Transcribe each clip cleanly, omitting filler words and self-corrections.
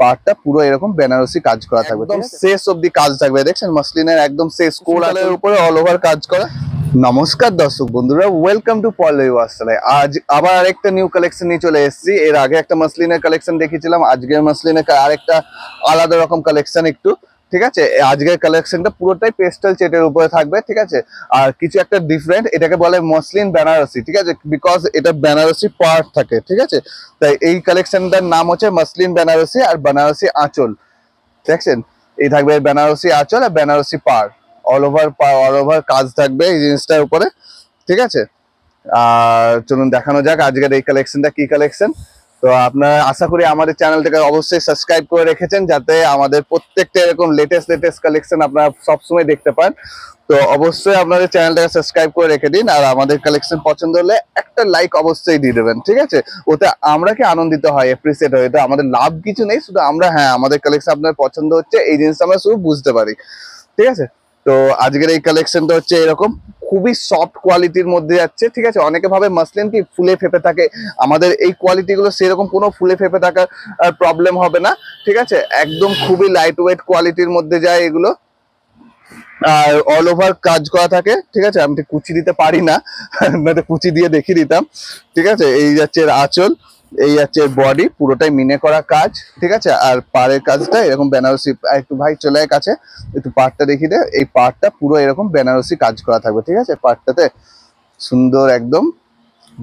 পার্টটা পুরো এরকম বেনারসি কাজ করা থাকবে, একদম শেষ অবধি কাজ থাকবে। দেখছেন মসলিনের একদম শেষ কোলারের উপরে অল ওভার কাজ করা। নমস্কার দর্শক বন্ধুরা, ওয়েলকাম টু পল্লবী বস্ত্রালয়। আজ আবার আরেকটা নিউ কালেকশন নিয়ে চলে এসেছি। এর আগে একটা মসলিনের কালেকশন দেখিয়েছিলাম, আজকের মসলিনের আরেকটা আলাদা রকম কালেকশন একটু, ঠিক আছে। আজকের কালেকশনটা পুরোটাই পেস্টাল চেটের উপরে থাকবে, ঠিক আছে। আর কিছু একটা ডিফারেন্ট, এটাকে বলে মসলিন বেনারসি, ঠিক আছে, বিকজ এটা বেনারসি পার্ট থাকে, ঠিক আছে। তাই এই কালেকশনটার নাম হচ্ছে মসলিন বেনারসি আর বেনারসি আঁচল। দেখছেন, এই থাকবে বেনারসি আঁচল আর বেনারসি পাড়, অল ওভার কাজ থাকবে এই জিনিসটার উপরে, ঠিক আছে। আর চলুন দেখানো যাক আজকের এই কালেকশনটা কি কালেকশন। তো আপনারা আশা করি আমাদের চ্যানেলটাকে অবশ্যই সাবস্ক্রাইব করে রেখেছেন, যাতে আমাদের প্রত্যেকটা এরকম লেটেস্ট কালেকশন আপনারা সবসময় দেখতে পান। তো অবশ্যই আপনাদের চ্যানেলটাকে সাবস্ক্রাইব করে রেখে দিন, আর আমাদের কালেকশন পছন্দ হলে একটা লাইক অবশ্যই দিয়ে দেবেন, ঠিক আছে। ওতে আমরা কি আনন্দিত হয়, এপ্রিসিয়েট হয়। এটা আমাদের লাভ কিছু নেই, শুধু আমরা আমাদের কালেকশন আপনার পছন্দ হচ্ছে এই জিনিসটা আমরা শুধু বুঝতে পারি, ঠিক আছে। তো আজকের এই কালেকশনটা হচ্ছে এরকম খুবই সফট কোয়ালিটির মধ্যে যাচ্ছে, ঠিক আছে। অনেকে ভাবে মাসলিন কি ফুলে ফেপে থাকে, আমাদের এই কোয়ালিটি গুলো সেরকম কোনো ফুলে ফেপে থাকার প্রবলেম হবে না, ঠিক আছে। একদম খুবই লাইট ওয়েট কোয়ালিটির মধ্যে যায় এগুলো, আর অল ওভার কাজ করা থাকে, ঠিক আছে। আমি কুচি দিতে পারি না, কুচি দিয়ে দেখিয়ে দিতাম, ঠিক আছে। এই যাচ্ছে আঁচল, এই যাচ্ছে বডি, পুরোটাই মিনে করা কাজ, ঠিক আছে। আর পাড়ের কাজটা এরকম বেনারসি, একটু ভাই চলে কাছে একটু পাড়টা দেখিয়ে দে। এই পাড়টা পুরো এরকম বেনারসি কাজ করা থাকবে, ঠিক আছে। পাড়টাতে সুন্দর একদম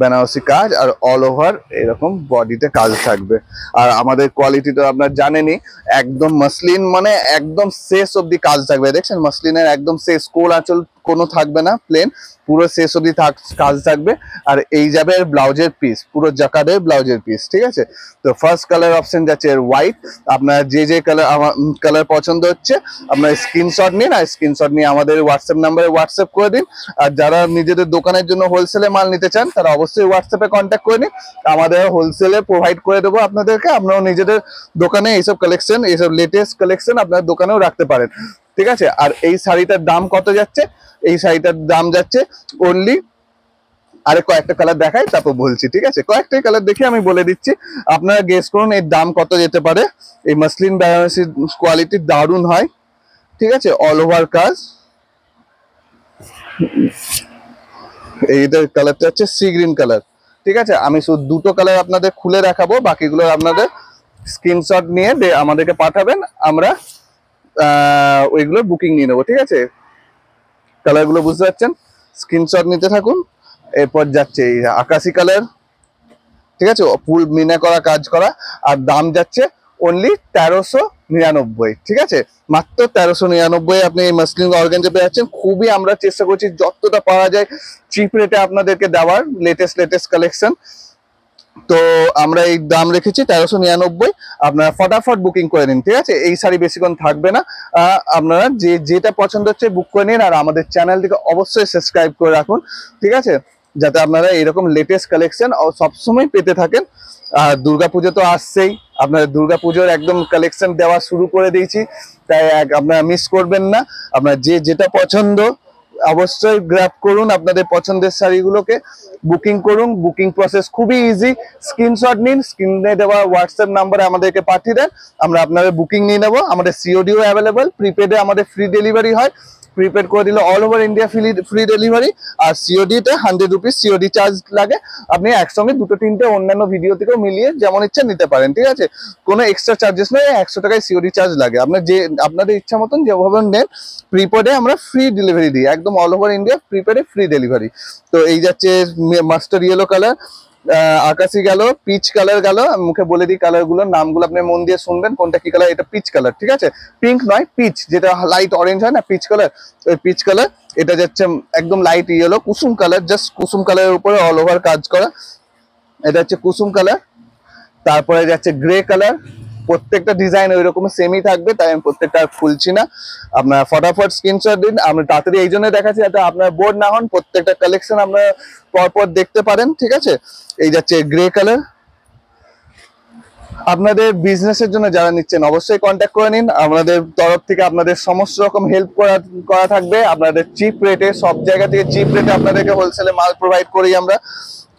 বেনারসি কাজ, আর অল ওভার এরকম বডিতে কাজ থাকবে। আর আমাদের কোয়ালিটি তো আপনার জানেনই, একদম মসলিন মানে একদম শেষ অবধি কাজ থাকবে। দেখছেন মসলিনের একদম শেষ, কোল আঁচল কোনো থাকবে না, প্লেন পুরো শেষ অবধি কাজ থাকবে। আর এই যাবে ব্লাউজের পিস, পুরো জাকার্ডের ব্লাউজের পিস, ঠিক আছে। তো ফার্স্ট কালার অপশন যাচ্ছে হোয়াইট। আপনার যে কালার পছন্দ হচ্ছে আপনার স্ক্রিনশট নিন, আর স্ক্রিনশট নিয়ে আমাদের হোয়াটসঅ্যাপ নাম্বারে হোয়াটসঅ্যাপ করে দিন। আর যারা নিজেদের দোকানের জন্য হোলসেলে মাল নিতে চান তারা অবশ্যই হোয়াটসঅ্যাপে কন্ট্যাক্ট করে নিন, আমাদের হোলসেলে প্রোভাইড করে দেবো আপনাদেরকে। আপনারাও নিজেদের দোকানে এইসব কালেকশন, এইসব লেটেস্ট কালেকশন আপনার দোকানেও রাখতে পারেন, ঠিক আছে। আর এই শাড়িটার দাম কত যাচ্ছে? এই শাড়িটার দাম যাচ্ছে অনলি, আরে কয়েকটা কালার দেখাই তারপর বলছি, ঠিক আছে। কয়েকটাই কালার দেখে আমি বলে দিচ্ছি, আপনারা গেস করুন এর দাম কত যেতে পারে। এই মসলিন বেনারসি কোয়ালিটি দারুণ হয়, ঠিক আছে, অল ওভার কাজ। এইটার কালারটা হচ্ছে সি গ্রিন কালার, ঠিক আছে। আমি শুধু দুটো কালার আপনাদের খুলে দেখাবো, বাকিগুলো আপনাদের স্ক্রিনশট নিয়ে আমাদেরকে পাঠাবেন, আমরা ওইগুলো বুকিং নিয়ে নেবো, ঠিক আছে। কালারগুলো বুঝতে পারছেন, স্ক্রিনশট নিতে থাকুন। এরপর যাচ্ছে এই আকাশি কালার, ঠিক আছে, ফুল মিনা করা কাজ করা, আর দাম যাচ্ছে অনলি 1399, ঠিক আছে। মাত্র 1399 আপনি এই মসলিন অর্গানজা পেয়ে যাচ্ছেন। খুবই আমরা চেষ্টা করছি যতটা পাওয়া যায় চিপ রেটে আপনাদেরকে দেওয়ার, লেটেস্ট কালেকশন। তো আমরা এই দাম রেখেছি 1399, আপনারা ফটাফট বুকিং করে নিন, ঠিক আছে। এই শাড়ি বেশিক্ষণ থাকবে না, আপনারা যেটা পছন্দ হচ্ছে বুক করে নিন। আর আমাদের চ্যানেলটিকে অবশ্যই সাবস্ক্রাইব করে রাখুন, ঠিক আছে, যাতে আপনারা এরকম লেটেস্ট কালেকশন সবসময় পেতে থাকেন। আর দুর্গাপুজো তো আসছেই, আপনাদের দুর্গাপুজোর একদম কালেকশন দেওয়া শুরু করে দিয়েছি, তাই আপনারা মিস করবেন না। আপনার যেটা পছন্দ অবশ্যই গ্র্যাব করুন, আপনাদের পছন্দের শাড়িগুলোকে বুকিং করুন। বুকিং প্রসেস খুবই ইজি, স্ক্রিনশট নিন, স্ক্রিনে দেওয়া হোয়াটসঅ্যাপ নাম্বারে আমাদেরকে পাঠিয়ে দেন, আমরা আপনাদের বুকিং নিয়ে নেবো। আমাদের সিওডিও অ্যাভেলেবল, প্রিপেডে আমাদের ফ্রি ডেলিভারি হয়, প্রিপেড করে দিলে all over India free delivery. আর সিওডিতে 100 রুপিস সিওডি চার্জ লাগে। আপনি একসঙ্গে দুটো তিনটে অন্যান্য ভিডিও থেকেও মিলিয়ে যেমন ইচ্ছা নিতে পারেন, ঠিক আছে। কোনো এক্সট্রা চার্জেস নেই, 100 টাকায় সিওডি চার্জ লাগে। আপনার আপনাদের ইচ্ছা মতন যেভাবে নেন, প্রিপেডে আমরা ফ্রি ডেলিভারি দিই, একদম অল ওভার ইন্ডিয়া প্রিপেডে ফ্রি ডেলিভারি। তো এই যাচ্ছে মাস্টার ইয়েলো কালার, আকাশি গেল, পিচ কালার গেল। আমি মুখে বলে দিই কালারগুলোর নামগুলো, আপনি মন দিয়ে শুনবেন কোনটা কি কালার। এটা পিচ কালার, ঠিক আছে, পিঙ্ক নয় পিচ, যেটা লাইট অরেঞ্জ হয় না পিচ কালার, ওই পিচ কালার। এটা যাচ্ছে একদম লাইট ইয়েলো, কুসুম কালার, জাস্ট কুসুম কালারের উপরে অল ওভার কাজ করা, এটা হচ্ছে কুসুম কালার। তারপরে যাচ্ছে গ্রে কালার, প্রত্যেকটা ডিজাইন ওই রকম সেমই থাকবে, তাই আমি প্রত্যেকটা খুলছি না। আপনার ফটাফট স্ক্রিনশট দিন, আমরা তাড়াতাড়ি এই জন্য দেখাচ্ছি যাতে আপনার বোর্ড না হন, প্রত্যেকটা কালেকশন আপনারা পরপর দেখতে পারেন, ঠিক আছে। এই যাচ্ছে গ্রে কালার। আপনাদের বিজনেসের জন্য যারা নিচ্ছেন অবশ্যই কন্ট্যাক্ট করে নিন, আমাদের তরফ থেকে আপনাদের সমস্ত রকম হেল্প করা থাকবে। আপনাদের চিপ রেটে, সব জায়গা থেকে চিপ রেটে আপনাদেরকে হোলসেলে মাল প্রোভাইড করি আমরা,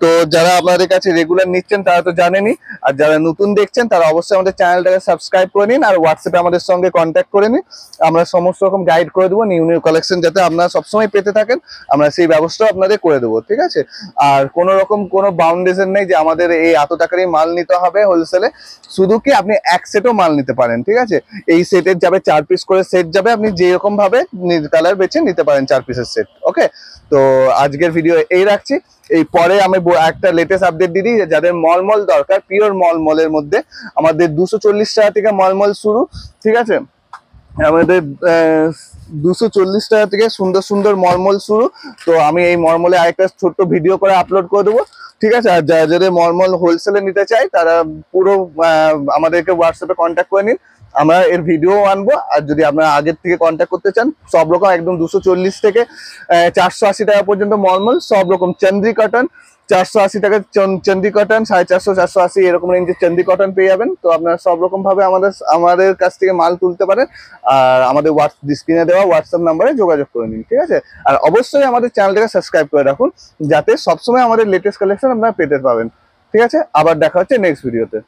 তো যারা আমাদের কাছে রেগুলার নিচ্ছেন তারা তো জানেনই, আর যারা নতুন দেখছেন তারা অবশ্যই আমাদের চ্যানেলটাকে সাবস্ক্রাইব করে নিন আর হোয়াটসঅ্যাপে আমাদের সঙ্গে কন্ট্যাক্ট করে নিন। আমরা সমস্ত রকম গাইড করে দেবো, নিউ নিউ কালেকশন যাতে আপনারা সবসময় পেতে থাকেন, আমরা সেই ব্যবস্থা আপনাদের করে দেবো, ঠিক আছে। আর কোনো রকম কোনো বাউন্ডেশন নেই যে আমাদের এই এত টাকারই মাল নিতে হবে হোলসেলে, শুধু কি আপনি এক সেটও মাল নিতে পারেন, ঠিক আছে। এই সেটের যাবে 4 পিস করে সেট যাবে, আপনি যেরকম ভাবে কালার বেছে নিতে পারেন 4 পিসের সেট। ওকে, তো আজকের ভিডিও এই রাখছি। এই পরে আমি একটা লেটেস্ট আপডেট দিয়ে দিই, যাদের মলমল দরকার, পিওর মলমলের মধ্যে আমাদের 240 টাকা থেকে মলমল শুরু, ঠিক আছে। আমাদের 240 টাকা থেকে সুন্দর সুন্দর মলমল শুরু। তো আমি এই মলমলে আরেকটা ছোট্ট ভিডিও করে আপলোড করে দেবো, ঠিক আছে। আর যারা যাদের মলমল হোলসেলে নিতে চাই তারা পুরো আমাদেরকে হোয়াটসঅ্যাপে কন্ট্যাক্ট করে নিন, আমরা এর ভিডিও আনবো। আর যদি আপনারা আগের থেকে কন্ট্যাক্ট করতে চান, সব রকম একদম 240 থেকে 480 টাকা পর্যন্ত মলমল, সব রকম চন্দ্রি কটন 480 টাকা, চন্দ্রি কটন 450 480 এরকম রেঞ্জের চন্দ্রি কটন পেয়ে যাবেন। তো আপনারা সব রকম ভাবে আমাদের কাছ থেকে মাল তুলতে পারেন, আর আমাদের স্ক্রিনে দেওয়া হোয়াটসঅ্যাপ নাম্বারে যোগাযোগ করে নিন, ঠিক আছে। আর অবশ্যই আমাদের চ্যানেলটাকে সাবস্ক্রাইব করে রাখুন, যাতে সবসময় আমাদের লেটেস্ট কালেকশন আপনারা পেতে পাবেন, ঠিক আছে। আবার দেখা হচ্ছে নেক্সট ভিডিওতে।